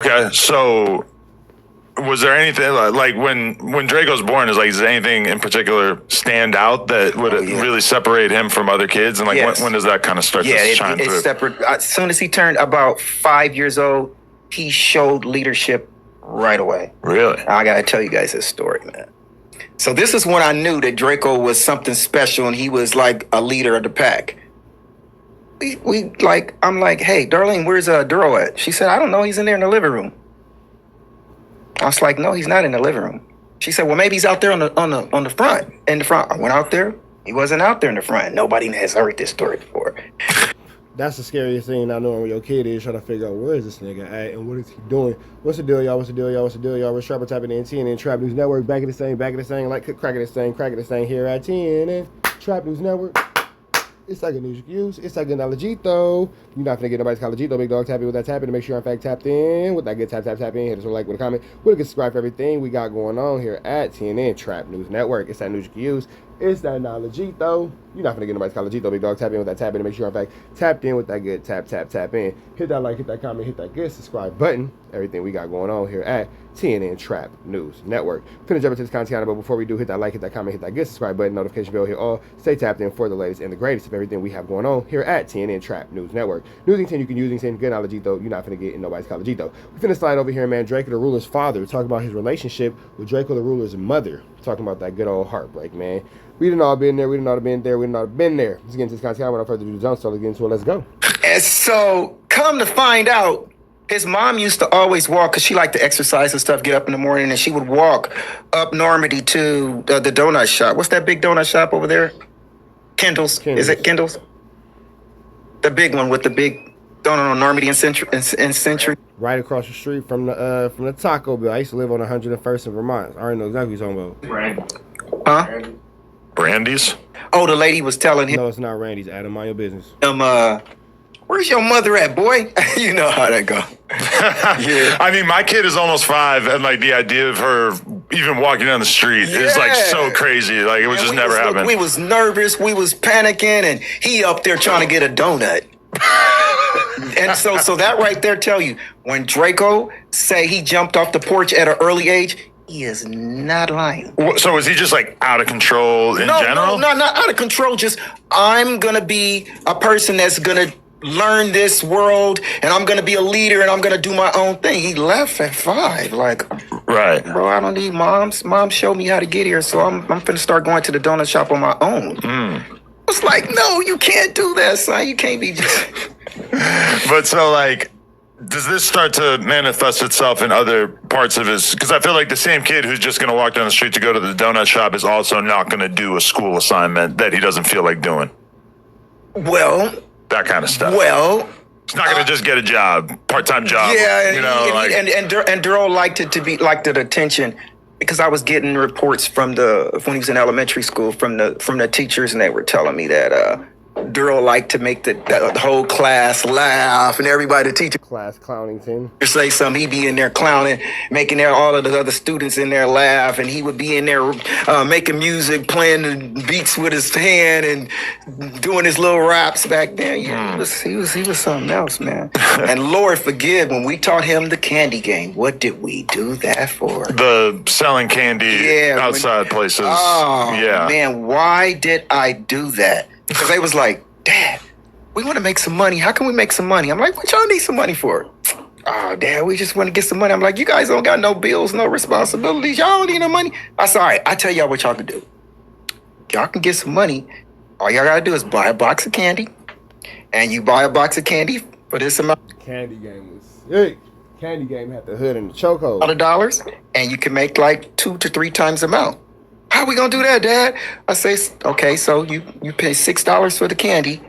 Okay, so was there anything like when Draco's born? Is there anything in particular stand out that would really separate him from other kids? And like when does that kind of start to shine through? It's separate. As soon as he turned about 5 years old, he showed leadership right away. Really? I gotta tell you guys this story, man. So this is when I knew that Draco was something special and he was like a leader of the pack. I'm like, hey, Darlene, where's Duro at? She said, I don't know. He's in there in the living room. I was like, no, he's not in the living room. She said, well, maybe he's out there on the front. In the front. I went out there. He wasn't out there in the front. Nobody has heard this story before. That's the scariest thing, not knowing where your kid is, trying to figure out where is this nigga at and what is he doing. What's the deal, y'all? What's the deal, y'all? What's the deal, y'all? We're Sharper tapping in TNN Trap News Network. Back at this thing, like cracking this thing here at TNN Trap News Network. It's like a news you can use. It's like a knowledgeito. You're not gonna get nobody's college-ito. Big dog tapping with that tapping to make sure you're in fact tapped in with that good tap in. Hit us with a like, with a comment. With a good subscribe for everything we got going on here at TNN Trap News Network. It's that news you can use. It's that knowledgeito. You're not gonna get nobody's college-ito. Big dog tapping with that tapping to make sure you're in fact tapped in with that good tap in. Hit that like, hit that comment, hit that good subscribe button. Everything we got going on here at TNN Trap News Network. Finna jump into this content, but before we do, hit that like, hit that comment, hit that good subscribe button, notification bell, hit all. Stay tapped in for the latest and the greatest of everything we have going on here at TNN Trap News Network. News and you can use and good knowledgeito. You're not finna get in nobody's college-ito. We finna slide over here, man. Drakeo The Ruler's father. Talking about his relationship with Drakeo The Ruler's mother. Talking about that good old heartbreak, man. We done all been there. We done all been there. Let's get into this content. Without further ado, so let's get into it. Let's go. And so, come to find out, his mom used to always walk, because she liked to exercise and stuff, get up in the morning, and she would walk up Normandy to the donut shop. What's that big donut shop over there? Kendall's. Is it Kendall's? The big one with the big donut on Normandy and Century. Right across the street from the Taco Bell. I used to live on 101st in Vermont. I already know exactly what you're talking about. Huh? Brandy's? Oh, the lady was telling him. No, it's not Randy's. Adam, mind your business. Where's your mother at, boy? You know how that go. Yeah. I mean, my kid is almost 5, and like the idea of her even walking down the street is like so crazy. Like it would just never happen. We was nervous. We was panicking, and he up there trying to get a donut. And so that right there tell you, when Draco say he jumped off the porch at an early age, he is not lying. So is he just like out of control in general? No, not out of control. Just, I'm going to be a person that's going to learn this world, and I'm going to be a leader, and I'm going to do my own thing. He left at 5. Like, right, bro, I don't need moms. Mom showed me how to get here, so I'm going to start going to the donut shop on my own. It's like, no, you can't do that, son. You can't be just... But so like, does this start to manifest itself in other parts of his? Because I feel like the same kid who's just going to walk down the street to go to the donut shop is also not going to do a school assignment that he doesn't feel like doing. Well, that kind of stuff. Well, he's not going to just get a job, part-time job. Yeah, you know, and Duro liked the attention, because I was getting reports from when he was in elementary school from the teachers, and they were telling me that Duro liked to make the whole class laugh, and everybody, the teacher class clownington, say something, he'd be in there clowning, making all of the other students in there laugh, and he would be in there making music, playing the beats with his hand, and doing his little raps back then. Yeah, he was something else, man. And Lord forgive, when we taught him the candy game, what did we do that for? The selling candy outside places. Oh, yeah, man, why did I do that? Because they was like, Dad, we want to make some money. How can we make some money? I'm like, what y'all need some money for? Oh, Dad, we just want to get some money. I'm like, you guys don't got no bills, no responsibilities. Y'all don't need no money. I said, all right, I tell y'all what y'all can do. Y'all can get some money. All y'all got to do is buy a box of candy. And you buy a box of candy for this amount. Candy game was sick. Candy game had the hood and the chokehold. $100, and you can make like 2 to 3 times the amount. How we gonna do that, Dad? I say, okay, so you pay $6 for the candy,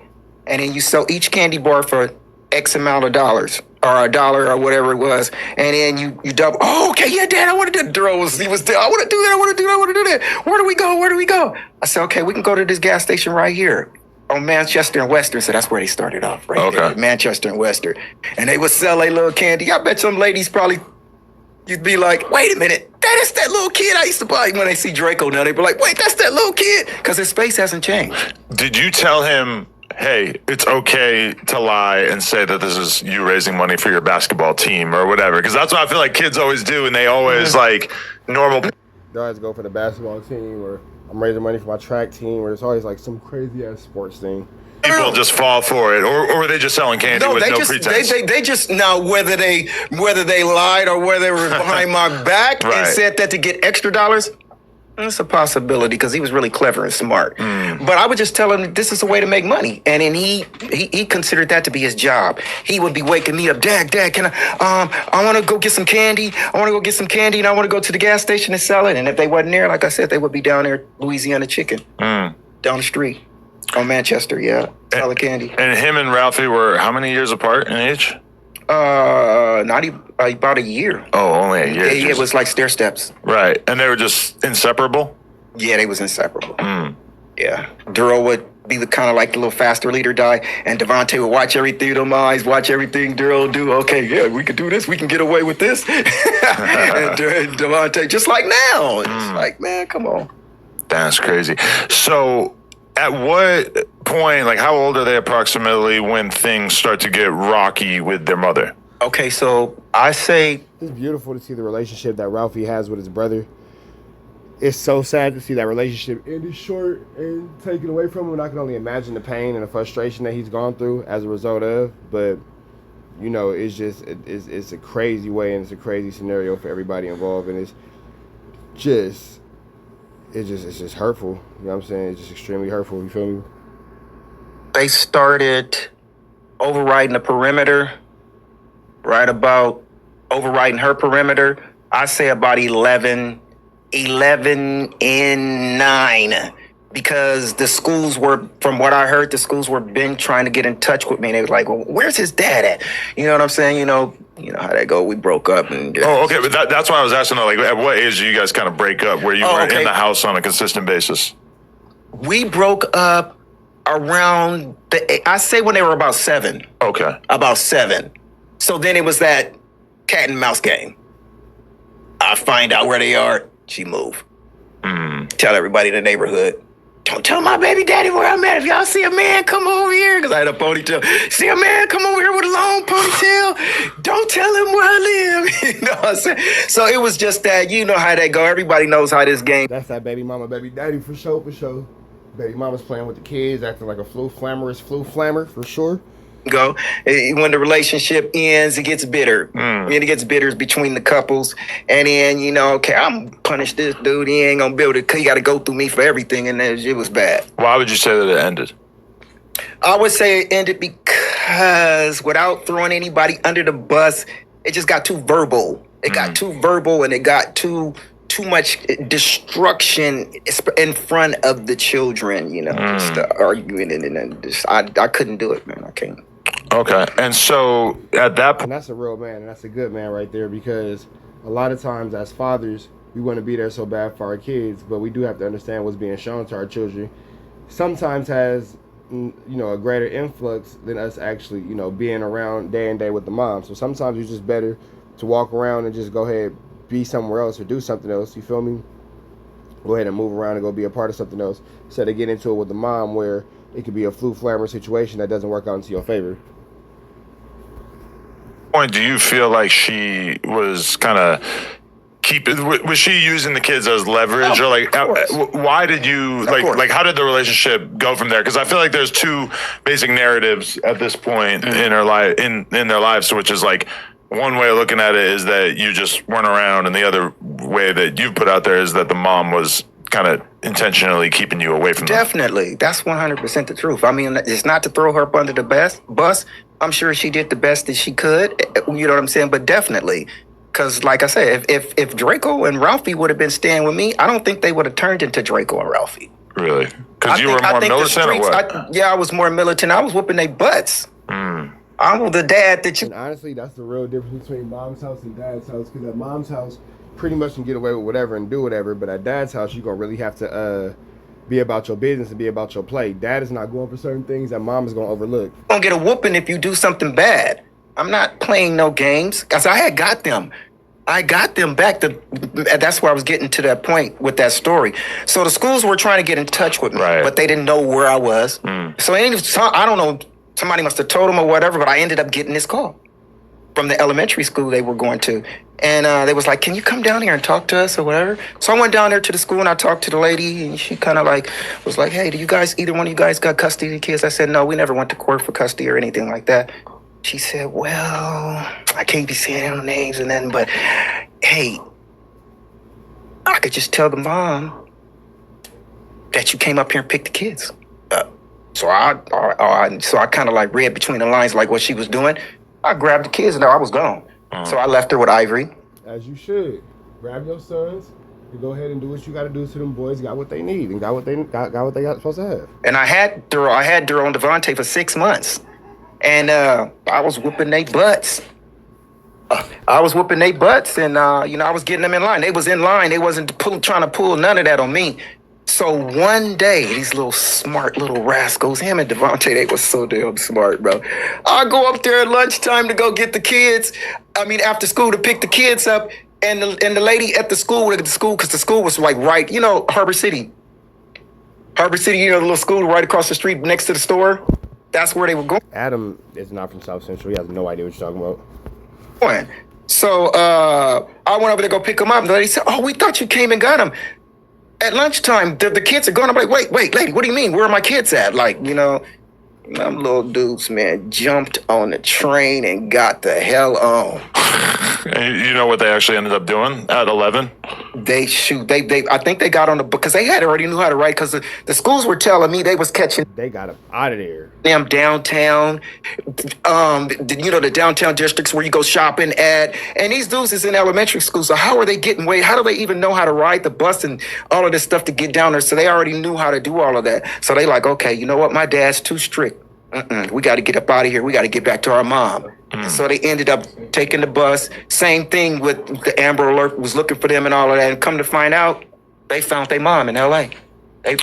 and then you sell each candy bar for X amount of dollars, or $1 or whatever it was, and then you double. Oh, okay, yeah, Dad, I want to do. Duro was I want to do that. I want to do that. Where do we go? I said, okay, we can go to this gas station right here on Manchester and Western. So that's where they started off, right there, Manchester and Western, and they would sell a little candy. I bet some ladies probably. You'd be like, wait a minute, that is that little kid I used to buy. When they see Draco now, they be like, wait, that's that little kid, because his face hasn't changed. Did you tell him hey, it's okay to lie and say that this is you raising money for your basketball team or whatever. Because that's what I feel like kids always do, and they always like normal. They always go for the basketball team, or I'm raising money for my track team, or it's always like some crazy ass sports thing. People just fall for it, or were they just selling candy with no pretense? They just now whether they lied or whether they were behind my back and said that to get extra dollars. That's a possibility because he was really clever and smart. But I would just tell him this is a way to make money, and then he considered that to be his job. He would be waking me up, Dad, can I want to go get some candy. I want to go get some candy, and I want to go to the gas station and sell it. And if they wasn't there, like I said, they would be down there, Louisiana Chicken, down the street. On Manchester, selling candy. And him and Ralphie were how many years apart in age? Not even about a year. Oh, only a year. Yeah, it was like stair steps. Right, and they were just inseparable. Yeah, they was inseparable. Yeah, Duro would be the kind of like the little faster leader guy, and Devontae would watch everything through them eyes, watch everything Duro do. Okay, yeah, we can do this. We can get away with this. And Devontae, just like now, it's like, man, come on. That's crazy. So. At what point, like how old are they approximately when things start to get rocky with their mother? Okay, so I say... It's beautiful to see the relationship that Ralphie has with his brother. It's so sad to see that relationship ended short and taken away from him. And I can only imagine the pain and the frustration that he's gone through as a result of. But, you know, it's just, it's a crazy way and it's a crazy scenario for everybody involved. And it's just hurtful. You know what I'm saying? It's just extremely hurtful. You feel me? They started overriding the perimeter, right about overriding her perimeter. I say about 11 and 9. Because the schools were, from what I heard, the schools were been trying to get in touch with me. And they were like, well, where's his dad at? You know what I'm saying? You know how that go. We broke up. And oh, okay. But that's why I was asking, like, at what age do you guys kind of break up where you were in the house on a consistent basis? We broke up around, I say when they were about 7. Okay. About 7. So then it was that cat and mouse game. I find out where they are. She moved. Tell everybody in the neighborhood. Don't tell my baby daddy where I'm at. If y'all see a man, come over here. Because I had a ponytail. See a man, come over here with a long ponytail. Don't tell him where I live. You know what I'm saying? So it was just that, you know how that go. Everybody knows how this game. That's that baby mama, baby daddy for sure, for sure. Baby mama's playing with the kids, acting like a flu flammer, for sure. Go. When the relationship ends, it gets bitter. And it gets bitter between the couples. And then, okay, I'm punish this dude. He ain't gonna be able to, he got to go through me for everything. And it was bad. Why would you say that it ended? I would say it ended because without throwing anybody under the bus, it just got too verbal. It got too verbal and it got too much destruction in front of the children, just arguing and just, I couldn't do it, man. I can't. Okay. And so at that point, and that's a real man, and that's a good man right there, because a lot of times as fathers, we want to be there so bad for our kids, but we do have to understand what's being shown to our children sometimes has, a greater influx than us actually, being around day and day with the mom. So sometimes it's just better to walk around and just go ahead, be somewhere else or do something else. You feel me? Go ahead and move around and go be a part of something else instead of get into it with the mom where it could be a flu flammer situation that doesn't work out into your favor. Do you feel like she was kind of was she using the kids as leverage, or like why did you like how did the relationship go from there? Because I feel like there's two basic narratives at this point in her life in their lives, which is like one way of looking at it is that you just weren't around, and the other way that you've put out there is that the mom was kind of intentionally keeping you away from them. Definitely. That's 100% the truth. I mean, it's not to throw her up under the bus. I'm sure she did the best that she could. You know what I'm saying? But definitely. Because like I said, if Draco and Ralphie would have been staying with me, I don't think they would have turned into Draco and Ralphie. Really? Because you were more militant or what? I was more militant. I was whooping their butts. I'm the dad that you... And honestly, that's the real difference between mom's house and dad's house. Because at mom's house, pretty much can get away with whatever and do whatever. But at dad's house, you're going to really have to be about your business and be about your play. Dad is not going for certain things that mom is going to overlook. You're going to get a whooping if you do something bad. I'm not playing no games. Because I had got them. I got them back. That's where I was getting to that point with that story. So the schools were trying to get in touch with me, Right. but they didn't know where I was. So I don't know, somebody must have told them or whatever, but I ended up getting this call from the elementary school they were going to. And they was like, can you come down here and talk to us or whatever? So I went down there to the school and I talked to the lady, and she kind of like was like, hey, either one of you guys got custody of the kids? I said, no, we never went to court for custody or anything like that. She said, well, I can't be saying no names and then, but hey, I could just tell the mom that you came up here and picked the kids. So I kind of like read between the lines like what she was doing. I grabbed the kids and I was gone. So I left her with Ivory. As you should. Grab your sons and go ahead and do what you got to do. So them boys got what they need and got what they got supposed to have. And I had Duro and Devontae for 6 months. And I was whooping their butts. And I was getting them in line. They was in line. They wasn't trying to pull none of that on me. So one day, these little smart little rascals, him and Devontae, they was so damn smart, bro. I go up there at lunchtime to go get the kids. After school to pick the kids up. And the lady at the school, because the school was like right, Harbor City. The little school right across the street next to the store. That's where they were going. Adam is not from South Central. He has no idea what you're talking about. So I went over to go pick them up. And the lady said, oh, we thought you came and got them. At lunchtime, the kids are gone. I'm like, wait, lady, what do you mean? Where are my kids at? Them little dudes, man, jumped on the train and got the hell on. You know what they actually ended up doing at 11? I think they got on because they already knew how to write, because the schools were telling me they was catching. They got them out of there. Damn downtown, the downtown districts where you go shopping at. And these dudes is in elementary school, so how are they getting away? How do they even know how to ride the bus and all of this stuff to get down there? So they already knew how to do all of that. So they like, okay, you know what? My dad's too strict. We got to get up out of here. We got to get back to our mom. So they ended up taking the bus. Same thing with the Amber Alert was looking for them and all of that. And come to find out, they found their mom in L.A.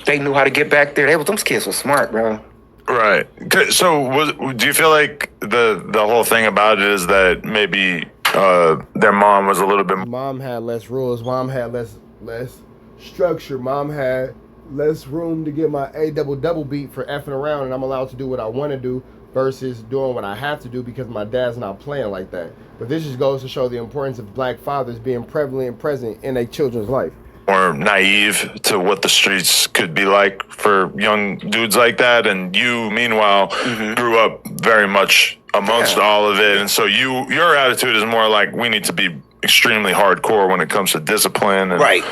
They knew how to get back there. Those kids were smart, bro. Right. So do you feel like the whole thing about it is that maybe their mom was a little bit... Mom had less rules. Mom had less structure. Mom had less room to get my double beat for effing around, and I'm allowed to do what I want to do versus doing what I have to do because my dad's not playing like that. But this just goes to show the importance of black fathers being prevalent and present in a children's life. More naive to what the streets could be like for young dudes like that, and you, meanwhile, grew up very much amongst all of it, and so your attitude is more like we need to be extremely hardcore when it comes to discipline. And, right.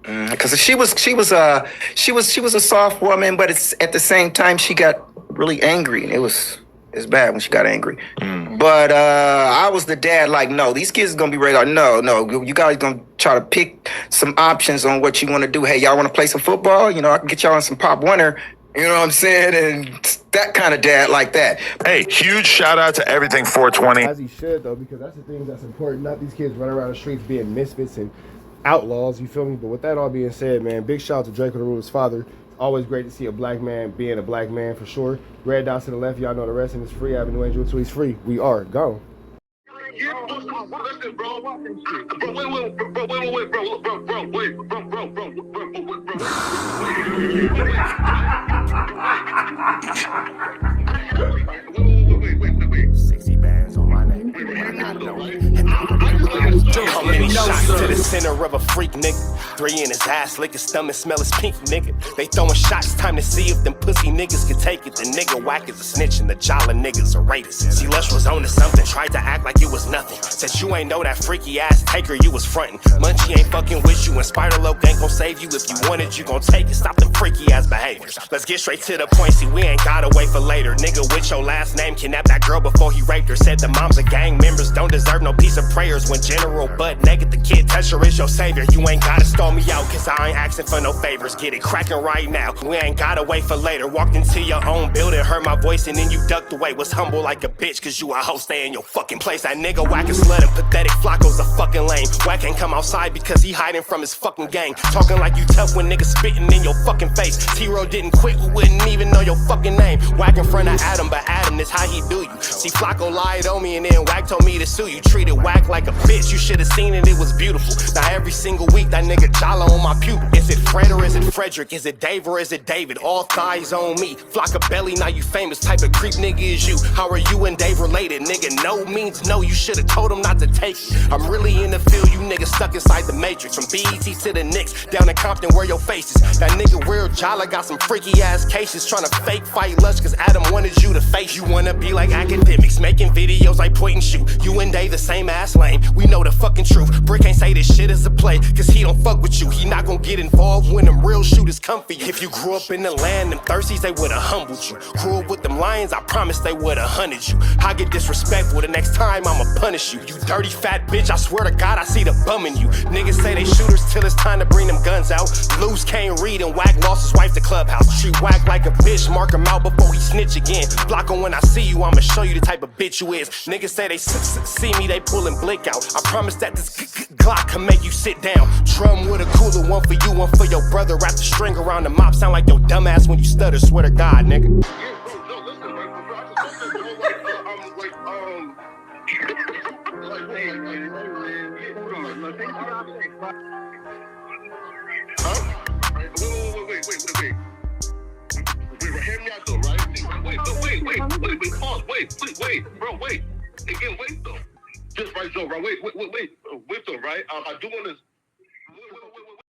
Because she was a soft woman, but it's at the same time she got really angry, and it's bad when she got angry. But I was the dad, like, no, these kids are gonna be ready. Like, no, you guys gonna try to pick some options on what you want to do. Hey, y'all want to play some football? I can get y'all on some Pop Winter. You know what I'm saying? And that kind of dad like that. Hey, huge shout out to Everything 420. As he should, though, because that's the thing that's important. Not these kids running around the streets being misfits and outlaws, you feel me? But with that all being said, man, big shout out to Drakeo The Ruler's father. Always great to see a black man being a black man for sure. Red dots to the left, y'all know the rest, and it's free. Avenue Angel until he's free. We are gone. Sexy bands on my name. How many shots to the center of a freak, nigga? 3 in his ass, lick his stomach, smell his pink, nigga. They throwing shots, time to see if them pussy niggas can take it. The nigga whack is a snitch and the jolly niggas are rapists. See, Lush was on to something, tried to act like it was nothing. Said you ain't know that freaky ass taker you was frontin'. Munchie ain't fucking with you, and Spider-Loc ain't gon' save you. If you want it, you gon' take it. Stop them freaky ass behaviors. Let's get straight to the point, see, we ain't gotta wait for later. Nigga with your last name kidnapped that girl before he raped her. Said the moms of gang members don't deserve no piece of prayers. When General butt naked, the kid toucher is your savior. You ain't gotta stall me out, cause I ain't asking for no favors. Get it cracking right now, we ain't gotta wait for later. Walked into your own building, heard my voice, and then you ducked away. Was humble like a bitch, cause you a hoe, stay in your fucking place. That nigga whack and slut and pathetic Flacco's a fucking lame. Whack ain't come outside because he hiding from his fucking gang. Talking like you tough when niggas spitting in your fucking face. T-Row didn't quit, we wouldn't even know your fucking name. Whack in front of Adam, but Adam is how he do you. See, Flacco lied on me and then Whack told me to sue you. Treated Whack whack like a bitch. You should've seen it, it was beautiful. Now every single week that nigga jolly on my pupil. Is it Fred or is it Frederick? Is it Dave or is it David? All thighs on me. Flock of belly, now you famous. Type of creep nigga is you. How are you and Dave related? Nigga, no means no. You should've told him not to take it. I'm really in the field, you niggas stuck inside the matrix. From BET to the Knicks, down in Compton where your face is. That nigga real jolly got some freaky ass cases. Tryna fake fight Lush cause Adam wanted you to face. You wanna be like academics, making videos like point and shoot. You and Dave the same ass lane, we know the fucking truth. Brick ain't say this shit is a play, cause he don't fuck with you. He not gon' get involved when them real shooters come for you. If you grew up in the land, them thirsties, they would've humbled you. Grew up with them lions, I promise they would've hunted you. I get disrespectful, the next time I'ma punish you. You dirty fat bitch, I swear to God I see the bum in you. Niggas say they shooters till it's time to bring them guns out. Loose can't read and Whack lost his wife to Clubhouse. Treat Whack like a bitch, mark him out before he snitch again. Block him when I see you, I'ma show you the type of bitch you is. Niggas say they see me, they pullin' blick out. I promise that this Glock can make you sit down. Drum with a cooler, one for you, one for your brother. Wrap the string around the mop, sound like your dumb ass when you stutter. Swear to God, nigga. Wait. Hear me out though, right? Pause. Wait, bro, wait. Again, wait though. Just right, Joe, right? Wait though, right? I do want to